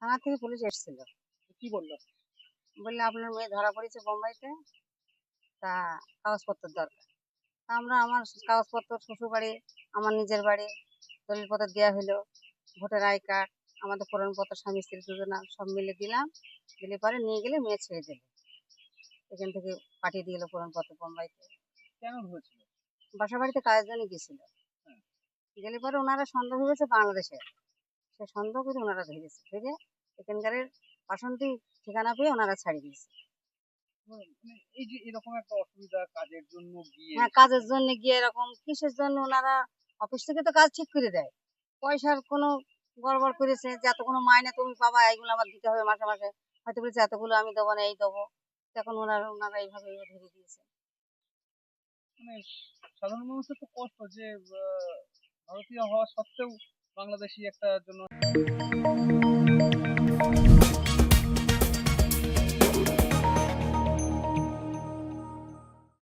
থানা থেকে পুলিশ এসেছিল। কি বললো? বললে আপনার মেয়ে ধরা পড়েছে বোম্বাইতে, তা কাগজপত্রের দরকার। তা আমরা আমার কাগজপত্র, শ্বশুর বাড়ি, আমার নিজের বাড়ি, দলিলপত্র দেওয়া হলো, ভোটার আই কার্ড, আমাদের প্রমাণপত্র, স্বামী স্ত্রী দুজনা সব মিলে দিলাম। দিলে পরে নিয়ে গেলে মেয়ে ছেড়ে দিল, এখান থেকে পাঠিয়ে দিয়ে গেলো প্রমাণপত্র বোম্বাইতে। কেন ধরেছিল? বাসা বাড়িতে কাজের জন্য গেছিল। হ্যাঁ। গেলে পরে ওনারা সন্দেহ হয়েছে বাংলাদেশের, সে সন্দেহ করে ওনারা ধরেছে, ধরে এখানকার বাসন্তী ঠিকানা পেয়ে ওনারা ছাড়িয়ে দিয়েছে। মানে এই যে এরকম একটা অসুবিধা কাজের জন্য গিয়ে হ্যাঁ, কাজের জন্য গিয়ে এরকম কিসের জন্য ওনারা, অফিস থেকে তো কাজ ঠিক করে দেয়, পয়সার কোনো গড়বড় করেছে যে এতগুলো মাইনে তুমি পাবা, এইগুলো আমার দিতে হবে মাসে মাসে, হয়তো বলেছে এতগুলো আমি দেবো না, এই দেবো। তখন ওনারা এইভাবে ধরে দিয়েছে। মানে সাধারণ মানুষের তো কষ্ট যে ভারতীয় হওয়া সত্ত্বেও বাংলাদেশি একটা জন্য